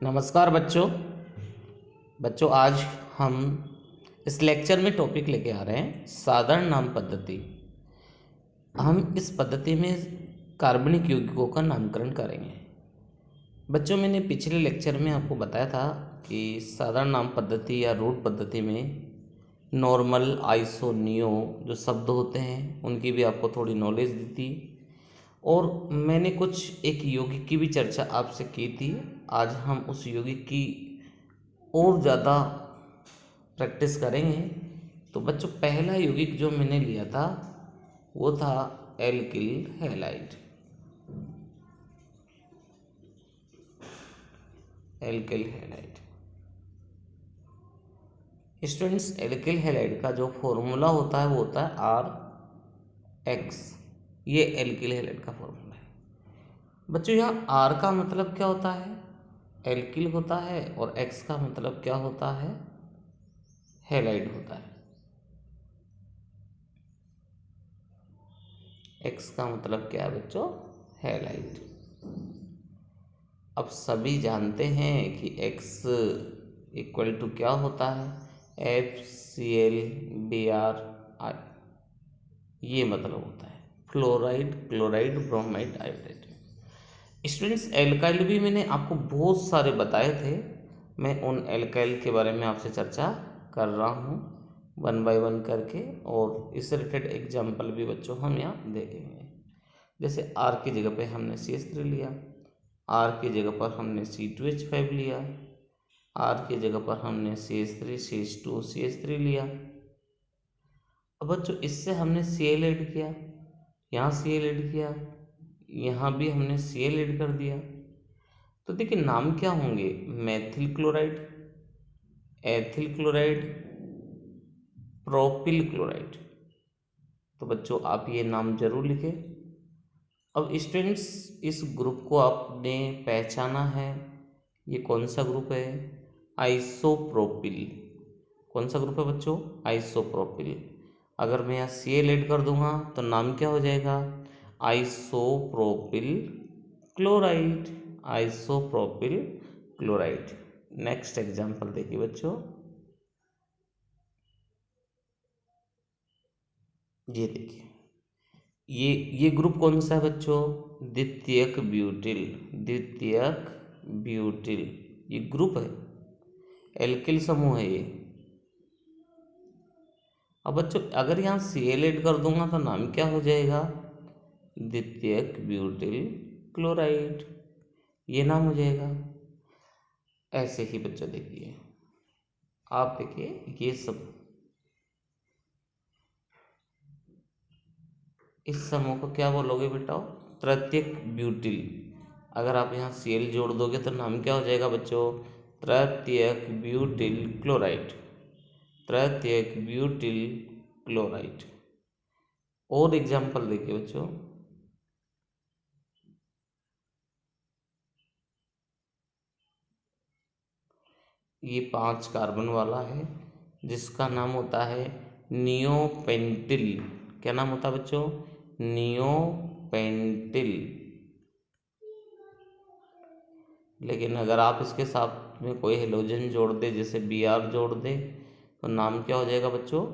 नमस्कार बच्चों आज हम इस लेक्चर में टॉपिक लेके आ रहे हैं साधारण नाम पद्धति। हम इस पद्धति में कार्बनिक यौगिकों का नामकरण करेंगे। बच्चों, मैंने पिछले लेक्चर में आपको बताया था कि साधारण नाम पद्धति या रूट पद्धति में नॉर्मल, आइसो, नियो जो शब्द होते हैं उनकी भी आपको थोड़ी नॉलेज दी थी, और मैंने कुछ एक यौगिक की भी चर्चा आपसे की थी। आज हम उस यौगिक की और ज़्यादा प्रैक्टिस करेंगे। तो बच्चों, पहला यौगिक जो मैंने लिया था वो था alkyl halide. Alkyl halide students, alkyl halide का जो फॉर्मूला होता है वो होता है RX। ये एल्किल हैलाइड का फॉर्मूला है। बच्चों, यहाँ R का मतलब क्या होता है? एल्किल होता है, और X का मतलब क्या होता है? हैलाइड होता है। X का मतलब क्या है बच्चों? हैलाइड। अब सभी जानते हैं कि X इक्वल टू क्या होता है? FCl Br। ये मतलब होता है fluoride, chloride, bromide, iodide. Students, alkyl भी मैंने आपको बहुत सारे बताए थे। मैं उन एल्काइल के बारे में आपसे चर्चा कर रहा हूँ वन बाय वन करके, और इससे रिलेटेड एग्जाम्पल भी बच्चों हम यहाँ देखेंगे। जैसे R की जगह पे हमने CH3 लिया, R की जगह पर हमने C2H5 लिया, R की जगह पर हमने CH3, CH2, CH3 लिया। अब बच्चों, इससे हमने Cl ऐड किया, यहाँ Cl ऐड किया, यहाँ भी हमने Cl ऐड कर दिया। तो देखिए नाम क्या होंगे? Methyl chloride, ethyl chloride, propyl chloride. तो बच्चों, आप ये नाम जरूर लिखें। अब स्टूडेंट्स, इस ग्रुप को आपने पहचाना है। ये कौन सा ग्रुप है? आइसोप्रोपिल। कौन सा ग्रुप है बच्चों? आइसोप्रोपिल। अगर मैं यहाँ Cl ऐड कर दूंगा तो नाम क्या हो जाएगा? Isopropyl chloride. Isopropyl chloride. Next example देखिए बच्चों, ये देखिए, ये ग्रुप कौन सा है बच्चों? द्वितीयक ब्यूटिल। द्वितीयक ब्यूटिल ये ग्रुप है, एल्किल समूह है ये। अब बच्चों, अगर यहाँ Cl ऐड कर दूंगा तो नाम क्या हो जाएगा? द्वितीयक ब्यूटिल क्लोराइड, ये नाम हो जाएगा। ऐसे ही बच्चों देखिए, आप देखिए ये सब इस समूह को क्या बोलोगे बेटा? तृतीयक ब्यूटिल। अगर आप यहाँ Cl जोड़ दोगे तो नाम क्या हो जाएगा बच्चों? तृतीयक ब्यूटिल क्लोराइड। तृतीयक ब्यूटिल क्लोराइड। और एग्जाम्पल देखिए बच्चों, ये 5 कार्बन वाला है जिसका नाम होता है नियोपेंटिल। क्या नाम होता है बच्चों? नियोपेंटिल। लेकिन अगर आप इसके साथ में कोई हेलोजन जोड़ दे, जैसे Br जोड़ दे, तो नाम क्या हो जाएगा बच्चों?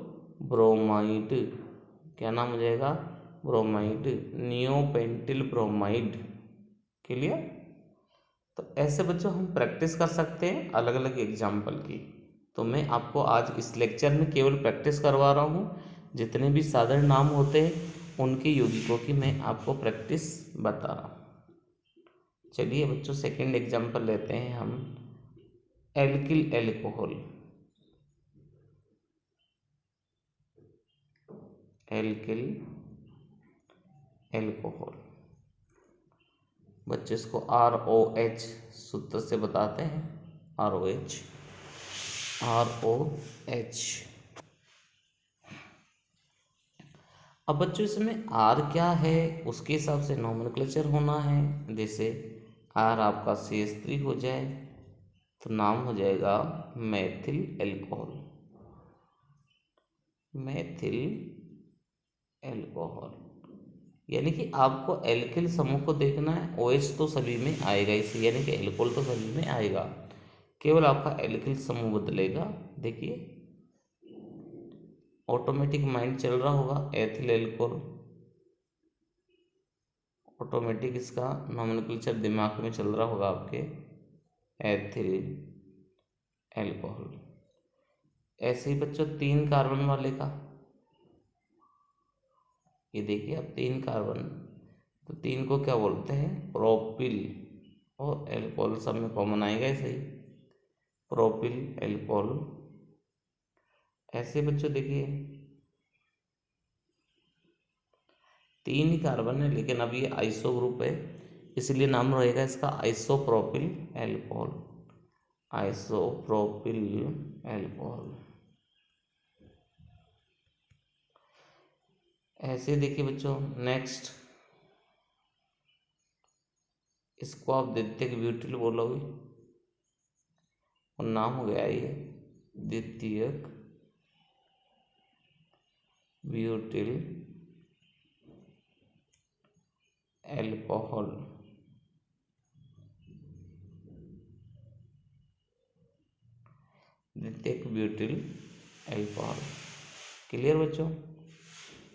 ब्रोमाइड। क्या नाम हो जाएगा? ब्रोमाइड। नियोपेंटिल ब्रोमाइड। क्लियर? तो ऐसे बच्चों हम प्रैक्टिस कर सकते हैं अलग अलग एग्जाम्पल की। तो मैं आपको आज इस लेक्चर में केवल प्रैक्टिस करवा रहा हूँ। जितने भी साधारण नाम होते हैं उनके यौगिकों की मैं आपको प्रैक्टिस बता रहा हूँ। चलिए बच्चों, सेकंड एग्जाम्पल लेते हैं हम। Alkyl alcohol. एल्किल एल्कोहल बच्चे इसको ROH सूत्र से बताते हैं। ROH। अब बच्चों, इसमें R क्या है उसके हिसाब से नोमेनक्लेचर होना है। जैसे R आपका CH3 हो जाए तो नाम हो जाएगा मेथिल एल्कोहल। Methyl alcohol. यानी कि आपको एल्किल समूह को देखना है, OH तो सभी में आएगा इसे, यानी कि एल्कोहल तो सभी में आएगा, केवल आपका एल्किल समूह बदलेगा। देखिए ऑटोमेटिक माइंड चल रहा होगा, एथिल एल्कोहल, ऑटोमेटिक इसका नॉमेनक्लेचर दिमाग में चल रहा होगा आपके, एथिल एल्कोहल। ऐसे ही बच्चों 3 कार्बन वाले का, ये देखिए अब 3 कार्बन, तो 3 को क्या बोलते हैं, प्रोपिल, और एल्कोहल सब में कॉमन आएगा ऐसे ही, प्रोपिल एल्कोहल। ऐसे बच्चों देखिए 3 ही कार्बन है, लेकिन अब ये आइसो ग्रुप है, इसलिए नाम रहेगा इसका आइसोप्रोपिल एल्कोहल, आइसोप्रोपिल एल्कोहल। ऐसे देखिए बच्चों नेक्स्ट, इसको आप द्वितीयक ब्यूटिल बोलोगे, और नाम हो गया ये द्वितीयक ब्यूटिल एल्कोहल। द्वितीयक ब्यूटिल एल्कोहल, क्लियर बच्चों।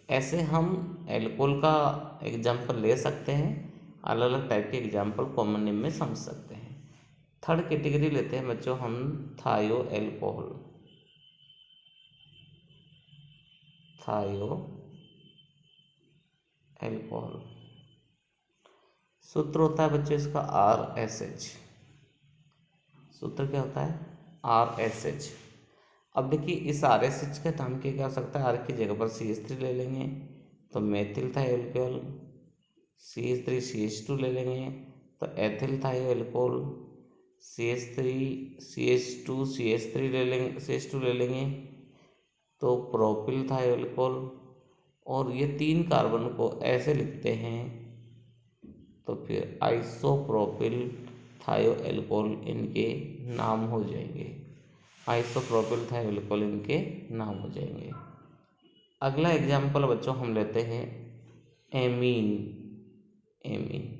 ऐसे हम एल्कोहल का एग्जाम्पल ले सकते हैं, अलग अलग टाइप के एग्जाम्पल कॉमन नेम में समझ सकते हैं। थर्ड कैटेगरी लेते हैं बच्चों हम, थायो एल्कोहल, थायो एल्कोहल। सूत्र होता है बच्चों इसका RSH, सूत्र क्या होता है, RSH। अब देखिए इस RSH का नाम क्या हो सकता है, R की जगह पर CH3 ले लेंगे तो मेथिल थायो एल्कोहल, CH3 CH2 ले लेंगे तो एथिल थायो एल्कोहल, CH3 CH2 CH3 ले लेंगे, CH2 ले लेंगे तो प्रोपिल थायो एल्कोहल। और ये 3 कार्बन को ऐसे लिखते हैं तो फिर आइसोप्रोपिल थायो एल्कोहल इनके नाम हो जाएंगे, आइसोप्रोपिल थायो एल्कोहल इनके नाम हो जाएंगे। अगला एग्जाम्पल बच्चों हम लेते हैं एमीन, एमीन।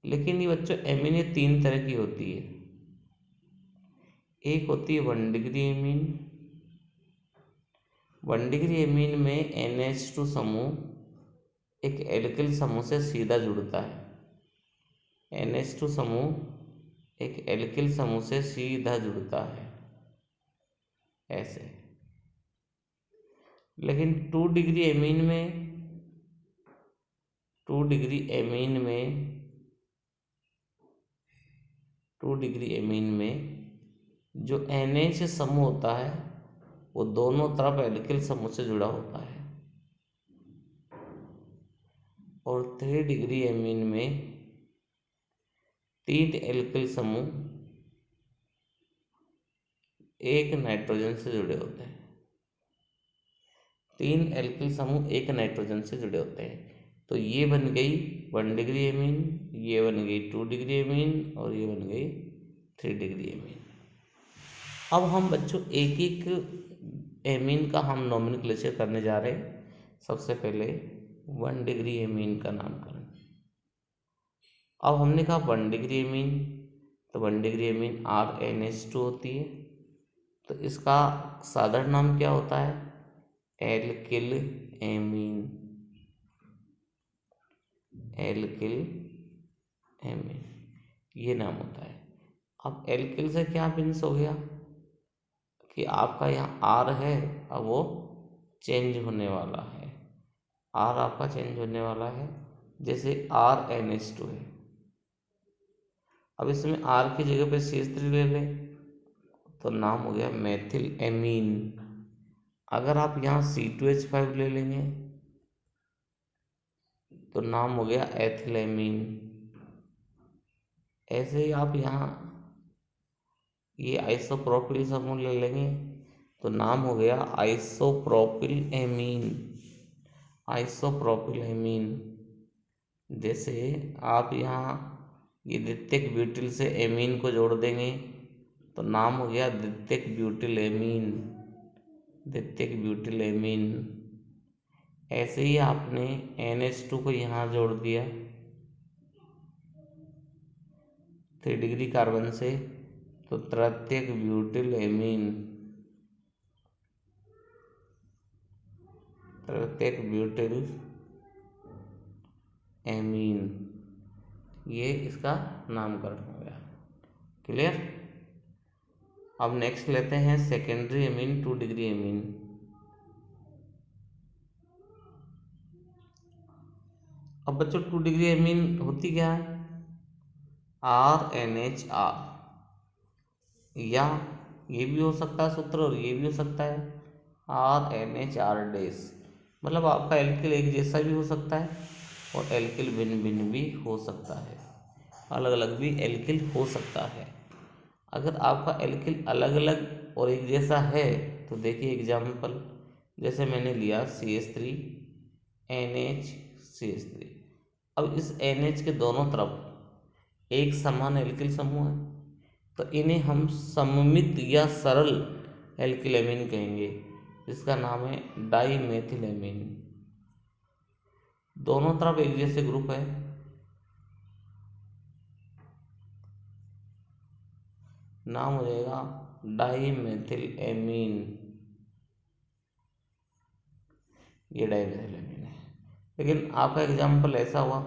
लेकिन ये बच्चों एमीन ये 3 तरह की होती है, एक होती है 1 डिग्री एमीन। 1 डिग्री एमीन में NH2 समूह एक एल्किल समूह से सीधा जुड़ता है, NH2 समूह एक एल्किल समूह से सीधा जुड़ता है ऐसे। लेकिन 2 डिग्री एमीन में, 2 डिग्री एमीन में, 2 डिग्री एमीन में जो NH समूह होता है वो दोनों तरफ एल्किल समूह से जुड़ा होता है। और 3 डिग्री एमीन में 3 एल्किल समूह एक नाइट्रोजन से जुड़े होते हैं, 3 एल्किल समूह एक नाइट्रोजन से जुड़े होते हैं। तो ये बन गई 1 डिग्री एमीन, ये बन गई 2 डिग्री एमीन, और ये बन गई 3 डिग्री एमीन। अब हम बच्चों एक एक एमीन का हम नॉमेनक्लेचर करने जा रहे हैं। सबसे पहले 1 डिग्री एमीन का नामकरण। अब हमने कहा 1 डिग्री एमीन, तो 1 डिग्री एमीन RNH2 होती है, तो इसका साधारण नाम क्या होता है, एल्किल एमीन, एल्किल एमीन ये नाम होता है। अब एल्किल से क्या मीन्स हो गया कि आपका यहाँ R है, अब वो चेंज होने वाला है, R आपका चेंज होने वाला है, जैसे RNH2 है। अब इसमें R की जगह पे CH3 ले लें तो नाम हो गया मेथिल एमीन। अगर आप यहाँ C2H5 ले लेंगे तो नाम हो गया एथिल एमीन। ऐसे ही आप यहाँ ये आइसोप्रोपिल समूह ले लेंगे तो नाम हो गया आइसोप्रोपिल एमीन, आइसोप्रोपिल एमीन। जैसे आप यहाँ ये द्वितीयक ब्यूटिल से एमीन को जोड़ देंगे तो नाम हो गया द्वितीयक ब्यूटिल एमीन, द्वितीयक ब्यूटिल एमीन। ऐसे ही आपने NH2 को यहाँ जोड़ दिया 3 डिग्री कार्बन से, तो तृतीयक ब्यूटिल एमीन, तृतीयक ब्यूटिल एमीन, ये इसका नामकरण हो गया। क्लियर। अब नेक्स्ट लेते हैं सेकेंडरी एमीन, 2 डिग्री एमीन। अब बच्चों 2 डिग्री एमीन होती क्या है, RNHR, या ये भी हो सकता है सूत्र और ये भी हो सकता है RNHR डैश, मतलब आपका एल्किल एक जैसा भी हो सकता है और एल्किल भिन्न भिन्न भी हो सकता है, अलग अलग भी एल्किल हो सकता है। अगर आपका एल्किल अलग अलग और एक जैसा है तो देखिए एग्जाम्पल, जैसे मैंने लिया CH3 NH CH3। अब इस NH के दोनों तरफ एक समान एल्किल समूह है, तो इन्हें हम सममित या सरल एल्किल एमीन कहेंगे, जिसका नाम है डाईमेथिल एमीन। दोनों तरफ एक जैसे ग्रुप है, नाम हो जाएगा डाईमेथिल एमीन, ये डाईमेथिल एमीन है। लेकिन आपका एग्जाम्पल ऐसा हुआ,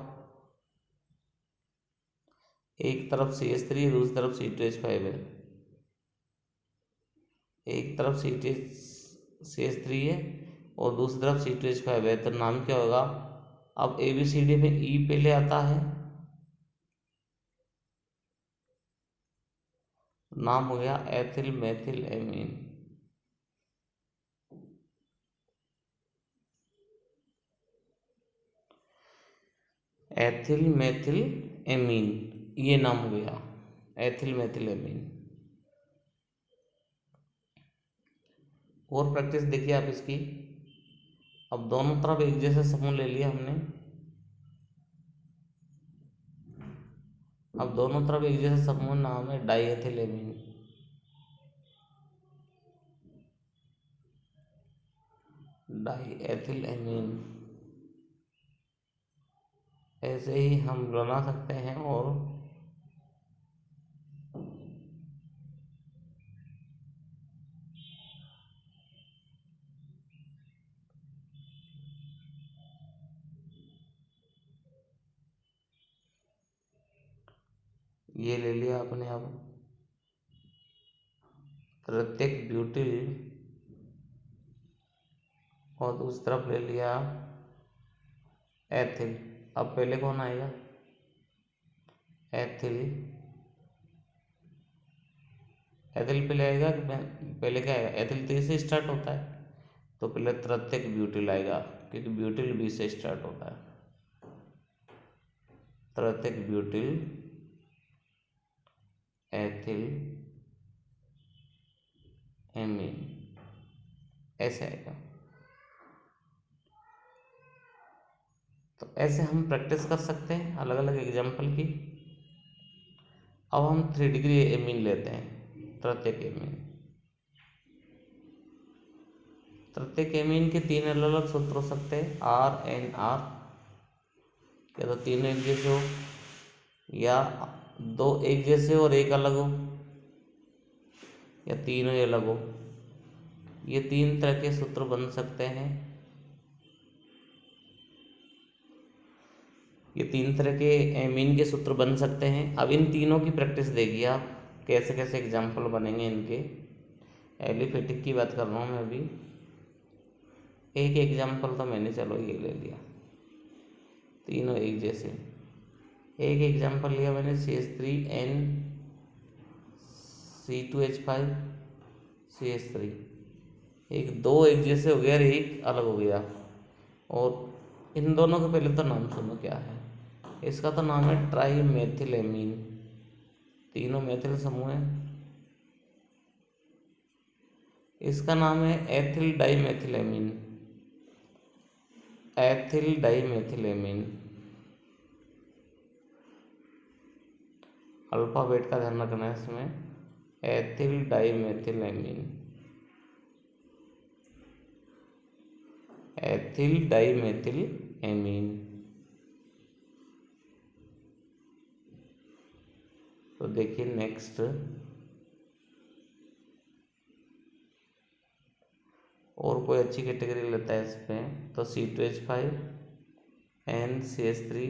एक तरफ CH3 है, दूसरी तरफ C2H5 है, एक तरफ CH3 है और दूसरी तरफ C2H5 है, तो नाम क्या होगा। अब ABCD में E पहले आता है, नाम हो गया ethyl methyl amine. Ethyl methyl amine, ये नाम हो गया एथिल मेथिल एमीन। और प्रैक्टिस देखिए आप इसकी। अब दोनों तरफ एक जैसा समूह ले लिया हमने, अब दोनों तरफ एक जैसा समूह नाम है डाईएथिल एमीन। डाईएथिल एमीन ऐसे ही हम बना सकते हैं। और ये ले लिया आपने, अब तृतीयक ब्यूटिल और दूसरी तरफ ले लिया एथिल। अब पहले कौन आएगा, एथिल, एथिल पहले आएगा कि पहले क्या आएगा, एथिल तो से स्टार्ट होता है, तो पहले तृतीयक ब्यूटिल आएगा, क्योंकि ब्यूटिल बी से स्टार्ट होता है। तृतीयक ब्यूटिल एथिल एमीन, ऐसे आएगा। तो ऐसे हम प्रैक्टिस कर सकते हैं अलग अलग एग्जाम्पल की। अब हम 3 डिग्री एमीन लेते हैं, तृतीयक एमीन। तृतीयक एमीन के 3 अलग अलग सूत्र हो सकते हैं, RNR, या तो तीनों एक जैसे हो, या 2 एक जैसे और एक अलग हो, या तीनों ही अलग हो। ये 3 तरह के सूत्र बन सकते हैं, ये 3 तरह के एमीन के सूत्र बन सकते हैं। अब इन तीनों की प्रैक्टिस देखिए आप, कैसे कैसे एग्जाम्पल बनेंगे इनके। एलिफेटिक की बात कर रहा हूँ मैं अभी। एक एग्जाम्पल तो मैंने चलो ये ले लिया, तीनों एक जैसे। एक एग्जाम्पल लिया मैंने CH3N C2H5 CH3, एक 2 एक जैसे हो गया और एक अलग हो गया। और इन दोनों के पहले तो नाम सुनो क्या है, इसका तो नाम है ट्राईमेथिल एमीन, तीनों मेथिल समूह है। इसका नाम है ethyl dimethyl amine, ethyl dimethyl amine. Alphabet का ध्यान रखना है इसमें, ethyl dimethyl amine, ethyl dimethyl amine. तो देखिए नेक्स्ट, और कोई अच्छी कैटेगरी लेता है इस पे, तो C2H5 NCH3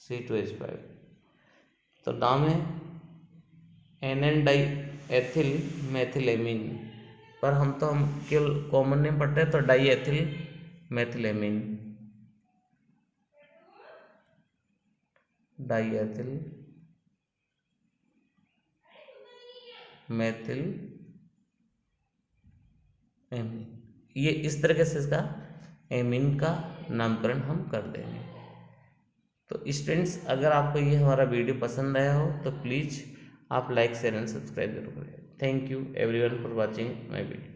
C2H5। तो नाम है NN डाई एथिल मैथिलेमिन, पर हम केवल कॉमन नेम पढ़ते हैं, तो diethyl methylamine, diethyl methyl amine. ये इस तरीके से इसका एमीन का नामकरण हम कर देंगे। तो स्टूडेंट्स, अगर आपको ये हमारा वीडियो पसंद आया हो तो प्लीज़ आप लाइक शेयर एंड सब्सक्राइब जरूर करें। Thank you everyone for watching my video.